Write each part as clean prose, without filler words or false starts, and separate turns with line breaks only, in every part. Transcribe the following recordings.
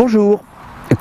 Bonjour,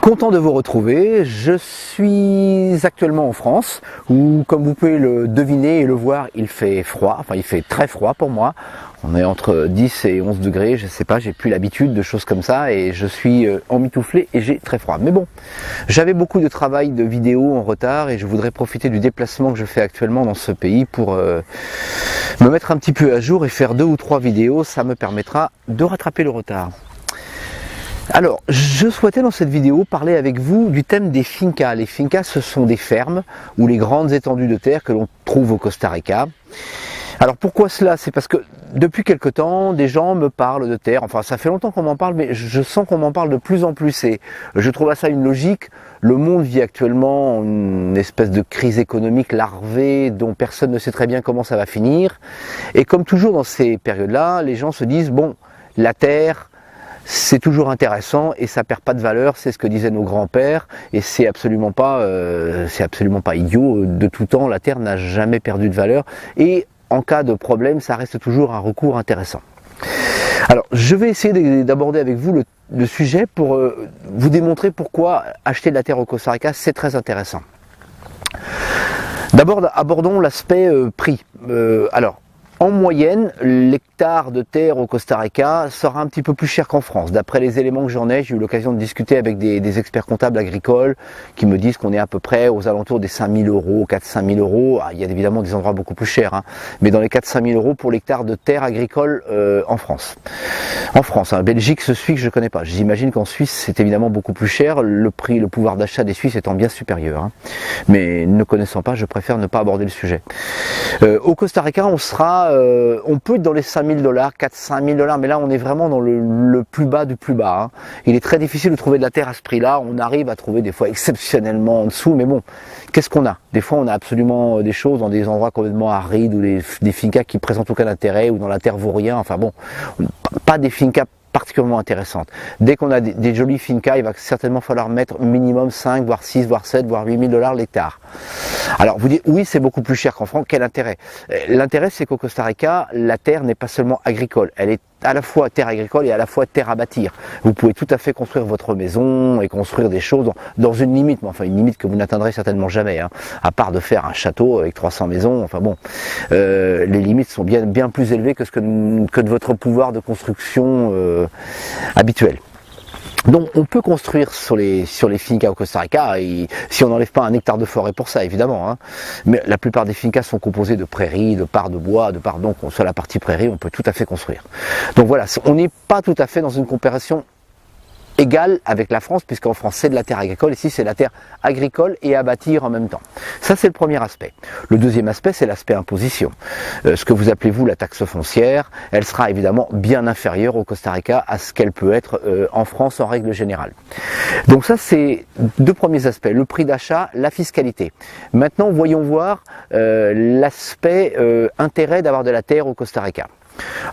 content de vous retrouver. Je suis actuellement en France où, comme vous pouvez le deviner et le voir, il fait froid, enfin il fait très froid pour moi. On est entre 10 et 11 degrés, je sais pas, j'ai plus l'habitude de choses comme ça et je suis emmitouflé et j'ai très froid. Mais bon, j'avais beaucoup de travail de vidéo en retard et je voudrais profiter du déplacement que je fais actuellement dans ce pays pour me mettre un petit peu à jour et faire 2 ou 3 vidéos. Ça me permettra de rattraper le retard. Alors, je souhaitais dans cette vidéo parler avec vous du thème des fincas. Les fincas, ce sont des fermes ou les grandes étendues de terre que l'on trouve au Costa Rica. Alors pourquoi cela? C'est parce que depuis quelque temps, des gens me parlent de terre. Enfin, ça fait longtemps qu'on m'en parle, mais je sens qu'on m'en parle de plus en plus. Et je trouve à ça une logique. Le monde vit actuellement une espèce de crise économique larvée dont personne ne sait très bien comment ça va finir. Et comme toujours dans ces périodes-là, les gens se disent, bon, la terre, c'est toujours intéressant et ça perd pas de valeur, c'est ce que disaient nos grands-pères et c'est absolument pas idiot. De tout temps, la terre n'a jamais perdu de valeur et en cas de problème, ça reste toujours un recours intéressant. Alors, je vais essayer d'aborder avec vous le sujet pour vous démontrer pourquoi acheter de la terre au Costa Rica, c'est très intéressant. D'abord, abordons l'aspect prix. Alors, en moyenne, l'hectare de terre au Costa Rica sera un petit peu plus cher qu'en France. D'après les éléments que j'en ai, j'ai eu l'occasion de discuter avec des experts comptables agricoles qui me disent qu'on est à peu près aux alentours des 5 000 euros, 4-5 000 euros. Ah, il y a évidemment des endroits beaucoup plus chers, hein, mais dans les 4-5 000 euros pour l'hectare de terre agricole en France. En France, hein, Belgique, ce que je ne connais pas. J'imagine qu'en Suisse, c'est évidemment beaucoup plus cher, le prix, le pouvoir d'achat des Suisses étant bien supérieur. Hein. Mais ne connaissant pas, je préfère ne pas aborder le sujet. Au Costa Rica, on peut être dans les 5 000 $, 4-5 000 $, mais là on est vraiment dans le plus bas du plus bas. Hein. Il est très difficile de trouver de la terre à ce prix-là. On arrive à trouver des fois exceptionnellement en dessous, mais bon, qu'est-ce qu'on a? Des fois on a absolument des choses dans des endroits complètement arides ou des fincas qui présentent aucun intérêt ou dans la terre vaut rien. Enfin bon, pas des fincas particulièrement intéressantes. Dès qu'on a des jolis fincas, il va certainement falloir mettre minimum 5, voire 6, voire 7, voire 8 000 $ l'hectare. Alors vous dites, oui, c'est beaucoup plus cher qu'en France, quel intérêt? L'intérêt, c'est qu'au Costa Rica, la terre n'est pas seulement agricole, elle est à la fois terre agricole et à la fois terre à bâtir. Vous pouvez tout à fait construire votre maison et construire des choses dans une limite, mais enfin une limite que vous n'atteindrez certainement jamais, hein, à part de faire un château avec 300 maisons, enfin bon, les limites sont bien plus élevées que de votre pouvoir de construction habituel. Donc on peut construire sur les fincas au Costa Rica, et si on n'enlève pas un hectare de forêt pour ça évidemment, hein. Mais la plupart des fincas sont composés de prairies, de parts de bois, donc sur la partie prairie on peut tout à fait construire. Donc voilà, on n'est pas tout à fait dans une comparaison égale avec la France, puisqu'en France c'est de la terre agricole, ici c'est de la terre agricole et à bâtir en même temps. Ça c'est le premier aspect. Le deuxième aspect, c'est l'aspect imposition. Ce que vous appelez vous la taxe foncière, elle sera évidemment bien inférieure au Costa Rica à ce qu'elle peut être en France en règle générale. Donc ça c'est deux premiers aspects, le prix d'achat, la fiscalité. Maintenant voyons voir l'aspect intérêt d'avoir de la terre au Costa Rica.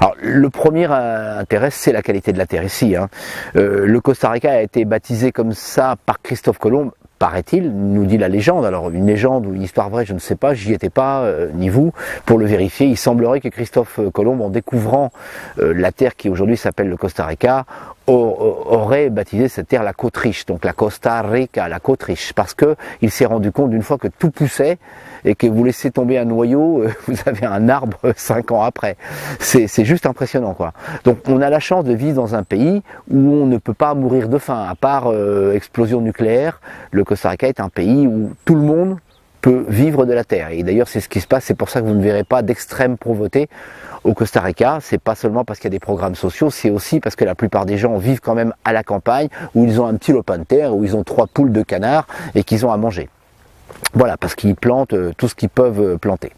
Alors, le premier intérêt, c'est la qualité de la terre ici. Hein. Le Costa Rica a été baptisé comme ça par Christophe Colomb, paraît-il, nous dit la légende. Alors, une légende ou une histoire vraie, je ne sais pas, j'y étais pas, ni vous, pour le vérifier. Il semblerait que Christophe Colomb, en découvrant la terre qui aujourd'hui s'appelle le Costa Rica, aurait baptisé cette terre la côte riche, donc la Costa Rica, la côte riche, parce que il s'est rendu compte d'une fois que tout poussait et que vous laissez tomber un noyau, vous avez un arbre 5 ans après. C'est juste impressionnant, quoi. Donc on a la chance de vivre dans un pays où on ne peut pas mourir de faim, à part explosion nucléaire. Le Costa Rica est un pays où tout le monde peut vivre de la terre. Et d'ailleurs c'est ce qui se passe, c'est pour ça que vous ne verrez pas d'extrême pauvreté au Costa Rica. C'est pas seulement parce qu'il y a des programmes sociaux, c'est aussi parce que la plupart des gens vivent quand même à la campagne, où ils ont un petit lopin de terre, où ils ont 3 poules de canards et qu'ils ont à manger. Voilà, parce qu'ils plantent tout ce qu'ils peuvent planter.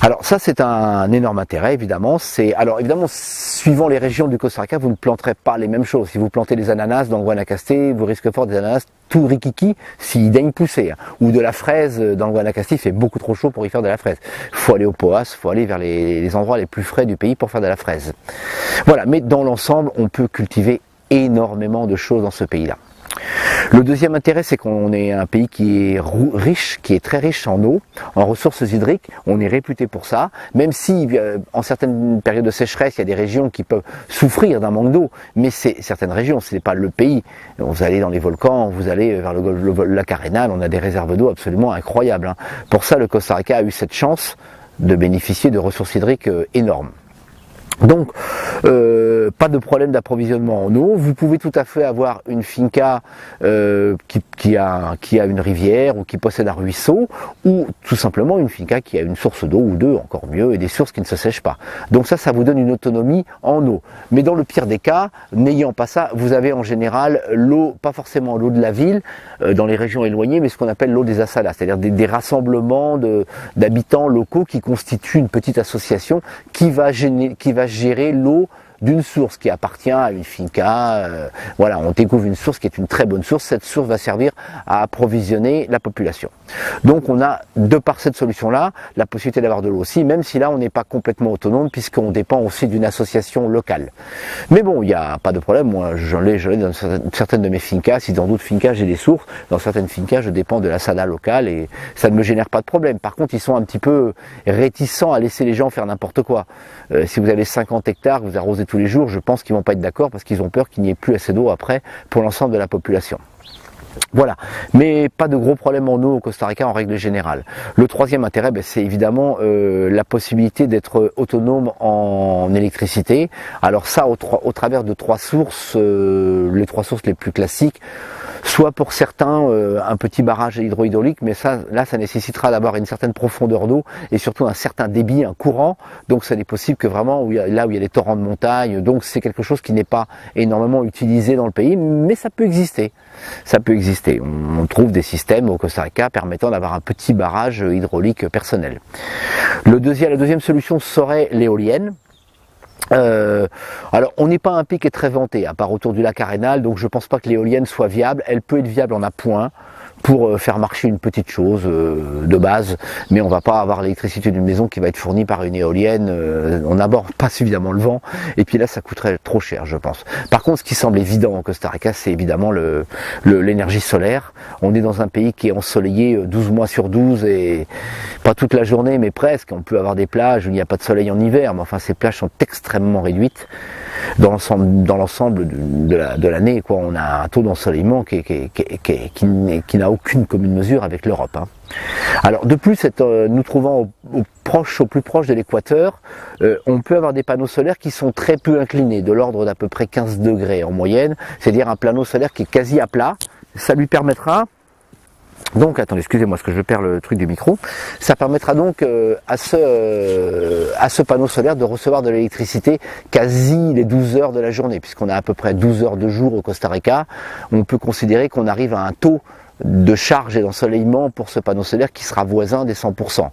Alors ça c'est un énorme intérêt évidemment. Alors évidemment, suivant les régions du Costa Rica, vous ne planterez pas les mêmes choses. Si vous plantez des ananas dans le Guanacaste, vous risquez fort des ananas tout rikiki s'ils daignent pousser. Hein. Ou de la fraise dans le Guanacaste, il fait beaucoup trop chaud pour y faire de la fraise. Il faut aller au Poas, il faut aller vers les endroits les plus frais du pays pour faire de la fraise. Voilà, mais dans l'ensemble, on peut cultiver énormément de choses dans ce pays-là. Le deuxième intérêt, c'est qu'on est un pays qui est riche, qui est très riche en eau, en ressources hydriques. On est réputé pour ça, même si en certaines périodes de sécheresse, il y a des régions qui peuvent souffrir d'un manque d'eau, mais c'est certaines régions, ce n'est pas le pays. Vous allez dans les volcans, vous allez vers le lac Arenal, on a des réserves d'eau absolument incroyables. Pour ça, le Costa Rica a eu cette chance de bénéficier de ressources hydriques énormes. Donc, pas de problème d'approvisionnement en eau. Vous pouvez tout à fait avoir une finca qui a une rivière ou qui possède un ruisseau, ou tout simplement une finca qui a une source d'eau ou deux, encore mieux, et des sources qui ne se sèchent pas. Donc ça vous donne une autonomie en eau. Mais dans le pire des cas, n'ayant pas ça, vous avez en général l'eau, pas forcément l'eau de la ville, dans les régions éloignées, mais ce qu'on appelle l'eau des asalas, c'est-à-dire des rassemblements d'habitants locaux qui constituent une petite association qui va gérer l'eau d'une source qui appartient à une finca. Voilà, on découvre une source qui est une très bonne source. Cette source va servir à approvisionner la population. Donc on a, de par cette solution-là, la possibilité d'avoir de l'eau aussi, même si là on n'est pas complètement autonome puisqu'on dépend aussi d'une association locale. Mais bon, il n'y a pas de problème. Moi, j'en ai dans certaines de mes fincas. Si dans d'autres fincas j'ai des sources, dans certaines fincas je dépends de la SADA locale et ça ne me génère pas de problème. Par contre, ils sont un petit peu réticents à laisser les gens faire n'importe quoi. Si vous avez 50 hectares, vous arrosez tous les jours, je pense qu'ils vont pas être d'accord parce qu'ils ont peur qu'il n'y ait plus assez d'eau après pour l'ensemble de la population. Voilà, mais pas de gros problèmes en eau au Costa Rica en règle générale. Le troisième intérêt, c'est évidemment la possibilité d'être autonome en électricité. Alors ça, au travers de trois sources, les trois sources les plus classiques. Soit pour certains un petit barrage hydro-hydraulique, mais ça nécessitera d'avoir une certaine profondeur d'eau et surtout un certain débit, un courant. Donc ça n'est possible que vraiment là où il y a des torrents de montagne. Donc c'est quelque chose qui n'est pas énormément utilisé dans le pays, mais ça peut exister. Ça peut exister. On trouve des systèmes au Costa Rica permettant d'avoir un petit barrage hydraulique personnel. La deuxième solution serait l'éolienne. Alors on n'est pas un pays qui est très vanté, à part autour du lac Arenal, donc je pense pas que l'éolienne soit viable. Elle peut être viable en appoint pour faire marcher une petite chose de base, mais on va pas avoir l'électricité d'une maison qui va être fournie par une éolienne. On n'aborde pas suffisamment le vent, et puis là ça coûterait trop cher, je pense. Par contre, ce qui semble évident en Costa Rica, c'est évidemment l'énergie solaire. On est dans un pays qui est ensoleillé 12 mois sur 12, et pas toute la journée, mais presque. On peut avoir des plages où il n'y a pas de soleil en hiver, mais enfin ces plages sont extrêmement réduites dans l'ensemble de l'année. On a un taux d'ensoleillement qui n'a aucune commune mesure avec l'Europe. Alors de plus, nous trouvant au plus proche de l'équateur, on peut avoir des panneaux solaires qui sont très peu inclinés, de l'ordre d'à peu près 15 degrés en moyenne, c'est-à-dire un panneau solaire qui est quasi à plat. Ça lui permettra donc, attendez, excusez-moi, parce que je perds le truc du micro. Ça permettra donc à ce panneau solaire de recevoir de l'électricité quasi les 12 heures de la journée, puisqu'on a à peu près 12 heures de jour au Costa Rica. On peut considérer qu'on arrive à un taux de charge et d'ensoleillement pour ce panneau solaire qui sera voisin des 100%.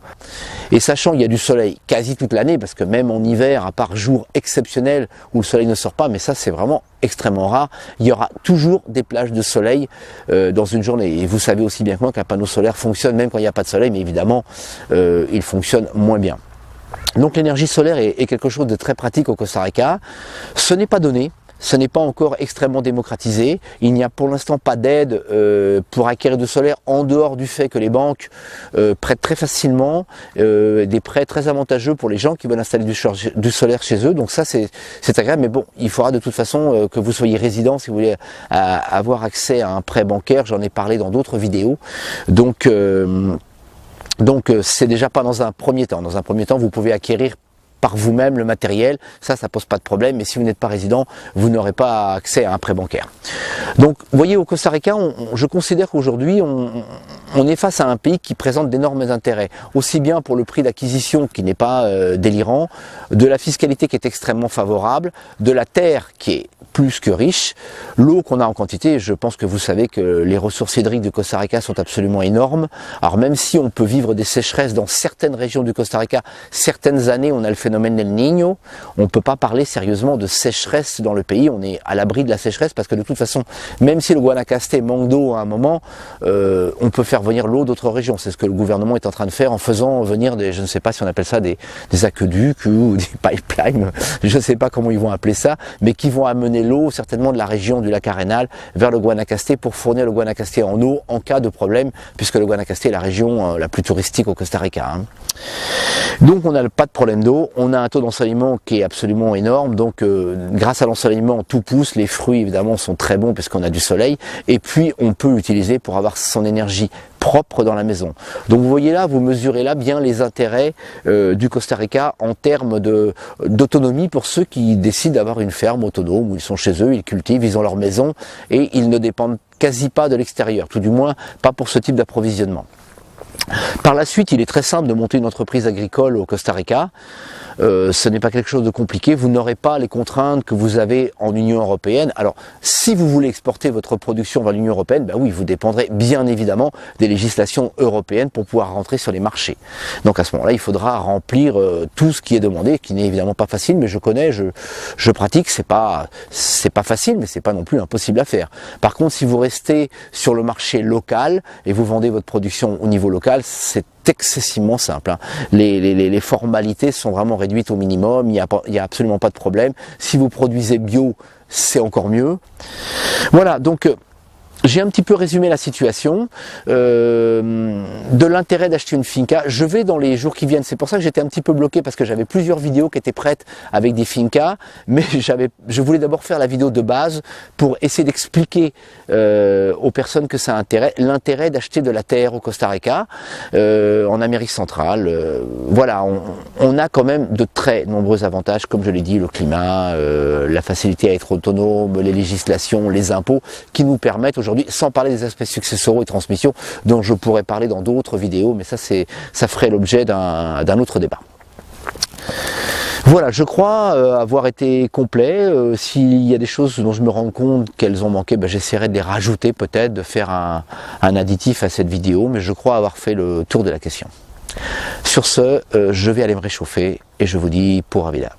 Et sachant qu'il y a du soleil quasi toute l'année, parce que même en hiver, à part jours exceptionnels où le soleil ne sort pas, mais ça c'est vraiment extrêmement rare, il y aura toujours des plages de soleil dans une journée. Et vous savez aussi bien que moi qu'un panneau solaire fonctionne même quand il n'y a pas de soleil, mais évidemment il fonctionne moins bien. Donc l'énergie solaire est quelque chose de très pratique au Costa Rica. Ce n'est pas donné. Ce n'est pas encore extrêmement démocratisé. Il n'y a pour l'instant pas d'aide pour acquérir du solaire en dehors du fait que les banques prêtent très facilement des prêts très avantageux pour les gens qui veulent installer du solaire chez eux. Donc ça c'est agréable, mais bon, il faudra de toute façon que vous soyez résident si vous voulez avoir accès à un prêt bancaire. J'en ai parlé dans d'autres vidéos. Donc c'est déjà pas dans un premier temps. Dans un premier temps, vous pouvez acquérir par vous-même le matériel, ça pose pas de problème, mais si vous n'êtes pas résident, vous n'aurez pas accès à un prêt bancaire. Donc, vous voyez, au Costa Rica, je considère qu'aujourd'hui, on est face à un pays qui présente d'énormes intérêts, aussi bien pour le prix d'acquisition qui n'est pas délirant, de la fiscalité qui est extrêmement favorable, de la terre qui est plus que riche, l'eau qu'on a en quantité. Je pense que vous savez que les ressources hydriques du Costa Rica sont absolument énormes. Alors même si on peut vivre des sécheresses dans certaines régions du Costa Rica, certaines années on a le phénomène phénomène El Niño, on ne peut pas parler sérieusement de sécheresse dans le pays. On est à l'abri de la sécheresse parce que de toute façon, même si le Guanacaste manque d'eau à un moment, on peut faire venir l'eau d'autres régions. C'est ce que le gouvernement est en train de faire en faisant venir je ne sais pas si on appelle ça des aqueducs ou des pipelines, je ne sais pas comment ils vont appeler ça, mais qui vont amener l'eau certainement de la région du lac Arenal vers le Guanacaste pour fournir le Guanacaste en eau en cas de problème, puisque le Guanacaste est la région la plus touristique au Costa Rica. Hein. Donc on n'a pas de problème d'eau, on a un taux d'ensoleillement qui est absolument énorme, donc grâce à l'ensoleillement tout pousse, les fruits évidemment sont très bons puisqu'on a du soleil, et puis on peut l'utiliser pour avoir son énergie propre dans la maison. Donc vous voyez là, vous mesurez là bien les intérêts du Costa Rica en termes d'autonomie pour ceux qui décident d'avoir une ferme autonome où ils sont chez eux, ils cultivent, ils ont leur maison et ils ne dépendent quasi pas de l'extérieur, tout du moins pas pour ce type d'approvisionnement. Par la suite, il est très simple de monter une entreprise agricole au Costa Rica. Ce n'est pas quelque chose de compliqué, vous n'aurez pas les contraintes que vous avez en Union Européenne. Alors, si vous voulez exporter votre production vers l'Union Européenne, ben oui, vous dépendrez bien évidemment des législations européennes pour pouvoir rentrer sur les marchés. Donc à ce moment-là, il faudra remplir tout ce qui est demandé, qui n'est évidemment pas facile, mais je connais, je pratique, c'est pas facile, mais c'est pas non plus impossible à faire. Par contre, si vous restez sur le marché local et vous vendez votre production au niveau local, c'est excessivement simple. Hein. Les formalités sont vraiment réduites au minimum, il n'y a absolument pas de problème. Si vous produisez bio, c'est encore mieux. Voilà, donc j'ai un petit peu résumé la situation, de l'intérêt d'acheter une finca. Je vais dans les jours qui viennent, c'est pour ça que j'étais un petit peu bloqué parce que j'avais plusieurs vidéos qui étaient prêtes avec des fincas, mais je voulais d'abord faire la vidéo de base pour essayer d'expliquer aux personnes que ça intéresse, l'intérêt d'acheter de la terre au Costa Rica, en Amérique centrale. Voilà, on a quand même de très nombreux avantages, comme je l'ai dit, le climat, la facilité à être autonome, les législations, les impôts, qui nous permettent aujourd'hui, sans parler des aspects successoraux et transmission dont je pourrais parler dans d'autres vidéos, mais ça ferait l'objet d'un autre débat. Voilà, je crois avoir été complet. S'il y a des choses dont je me rends compte qu'elles ont manqué, ben, j'essaierai de les rajouter peut-être, de faire un additif à cette vidéo, mais je crois avoir fait le tour de la question. Sur ce, je vais aller me réchauffer et je vous dis pour Avida.